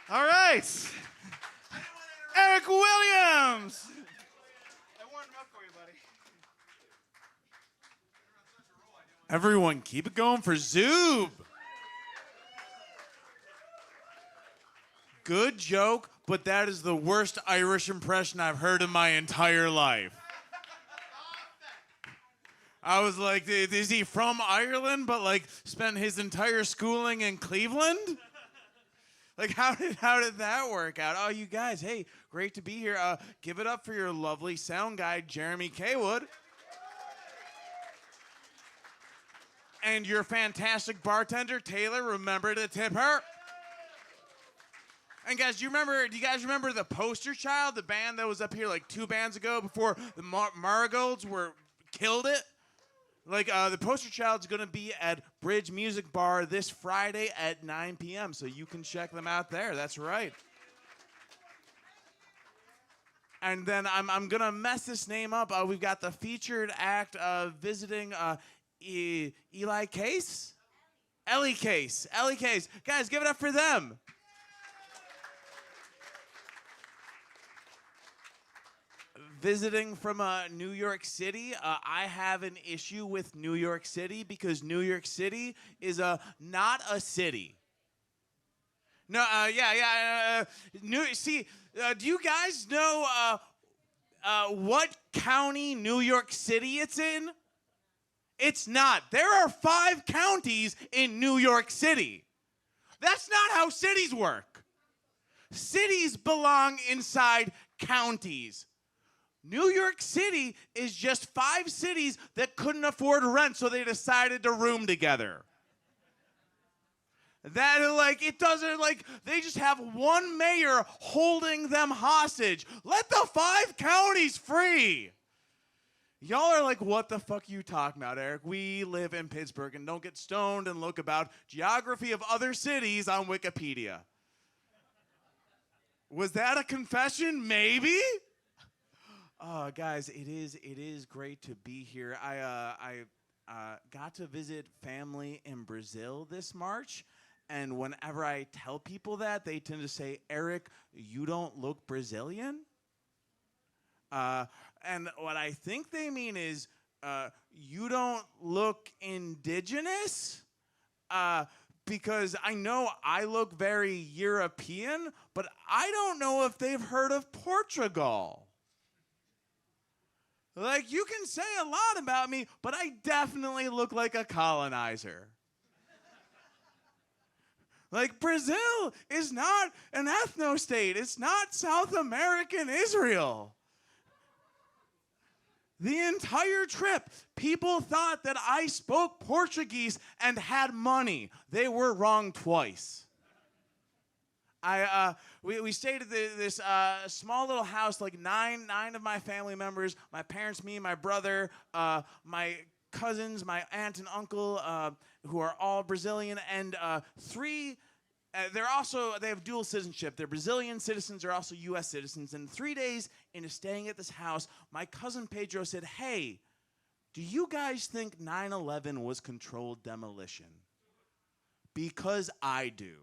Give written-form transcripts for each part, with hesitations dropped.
All right. Erick Williams. I warmed him up for you, buddy. Everyone, keep it going for Zoob. Good joke, but that is the worst Irish impression I've heard in my entire life. I was like, is he from Ireland, but like spent his entire schooling in Cleveland? Like, how did that work out? Oh, you guys, hey, great to be here. Give it up for your lovely sound guy, Jeremy Kaywood. And your fantastic bartender, Taylor. Remember to tip her. And guys, do you guys remember the Poster Child, the band that was up here like 2 bands ago before the Marigolds killed it? Like, the Poster Child's going to be at Bridge Music Bar this Friday at 9 p.m., so you can check them out there. That's right. And then I'm going to mess this name up. We've got the featured act visiting Eli Case? Ellie Case. Ellie Case. Guys, give it up for them. Visiting from New York City. I have an issue with New York City because New York City is not a city. No, do you guys know what county New York City it's in? It's not. There are 5 counties in New York City. That's not how cities work. Cities belong inside counties. New York City is just 5 cities that couldn't afford rent, so they decided to room together. That, like, it doesn't, like, they just have one mayor holding them hostage. Let the 5 counties free. Y'all are like, what the fuck are you talking about, Eric? We live in Pittsburgh, and don't get stoned and look about geography of other cities on Wikipedia. Was that a confession? Maybe? Guys, it is great to be here. I got to visit family in Brazil this March, and whenever I tell people that, they tend to say, Eric, you don't look Brazilian? And what I think they mean is, you don't look indigenous? Because I know I look very European, but I don't know if they've heard of Portugal. Like, you can say a lot about me, but I definitely look like a colonizer. Like, Brazil is not an ethno-state. It's not South American Israel. The entire trip, people thought that I spoke Portuguese and had money. They were wrong twice. We stayed at this small little house, like nine of my family members, my parents, me, my brother, my cousins, my aunt and uncle, who are all Brazilian, and 3, they have dual citizenship. They're Brazilian citizens, they're also U.S. citizens, and 3 days into staying at this house, my cousin Pedro said, hey, do you guys think 9/11 was controlled demolition? Because I do.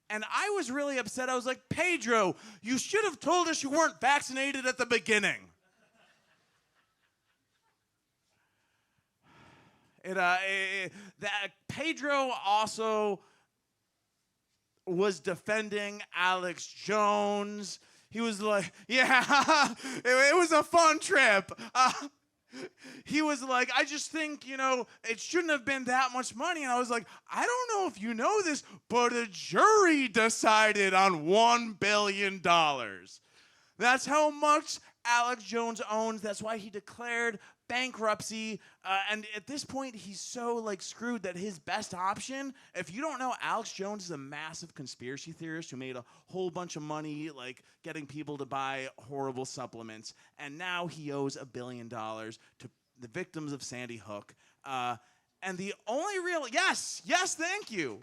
And I was really upset. I was like, Pedro, you should have told us you weren't vaccinated at the beginning. Pedro also was defending Alex Jones. He was like, yeah, it was a fun trip. He was like, I just think, it shouldn't have been that much money. And I was like, I don't know if you know this, but a jury decided on $1 billion. That's how much Alex Jones owns. That's why he declared bankruptcy. And at this point, he's so screwed that his best option, if you don't know, Alex Jones is a massive conspiracy theorist who made a whole bunch of money getting people to buy horrible supplements. And now he owes $1 billion to the victims of Sandy Hook. And the only real, yes, thank you.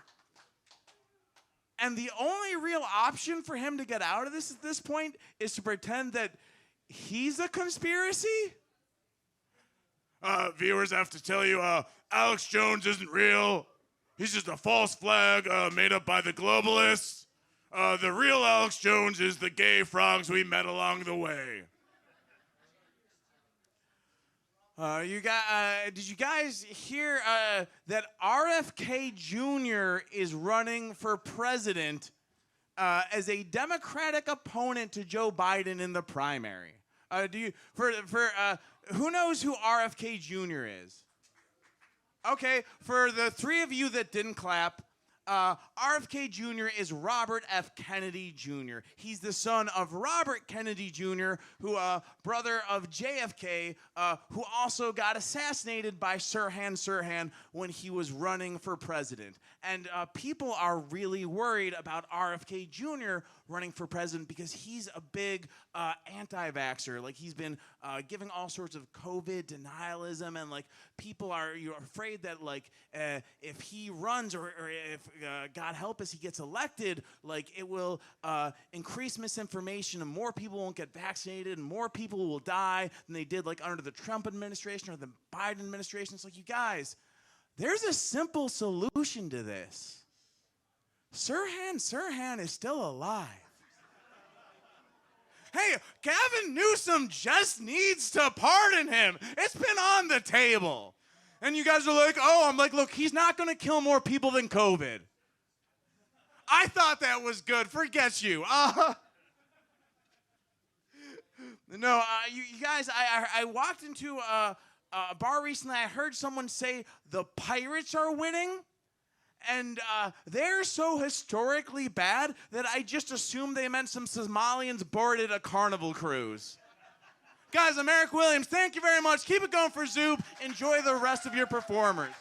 And the only real option for him to get out of this at this point is to pretend that he's a conspiracy. Viewers, I have to tell you, Alex Jones isn't real. He's just a false flag made up by the globalists. The real Alex Jones is the gay frogs we met along the way. Did you guys hear that RFK Jr. is running for president as a Democratic opponent to Joe Biden in the primary? Who knows who RFK Jr. is? Okay, for the three of you that didn't clap, RFK Jr. is Robert F. Kennedy Jr. He's the son of Robert Kennedy Jr., who brother of JFK, who also got assassinated by Sirhan Sirhan when he was running for president. And people are really worried about RFK Jr. running for president because he's a big anti-vaxxer. Like, he's been giving all sorts of COVID denialism, and like you're afraid that like if he runs or if God help us, he gets elected, like it will increase misinformation and more people won't get vaccinated and more people will die than they did like under the Trump administration or the Biden administration. It's like, you guys, there's a simple solution to this. Sirhan is still alive. Hey, Gavin Newsom just needs to pardon him. It's been on the table. And you guys are like, oh, I'm like, look, he's not going to kill more people than COVID. I thought that was good. Forget you. No, you guys, I walked into a bar recently. I heard someone say the Pirates are winning. And they're so historically bad that I just assumed they meant some Somalians boarded a Carnival cruise. Guys, I'm Erick Williams. Thank you very much. Keep it going for Zoop. Enjoy the rest of your performers.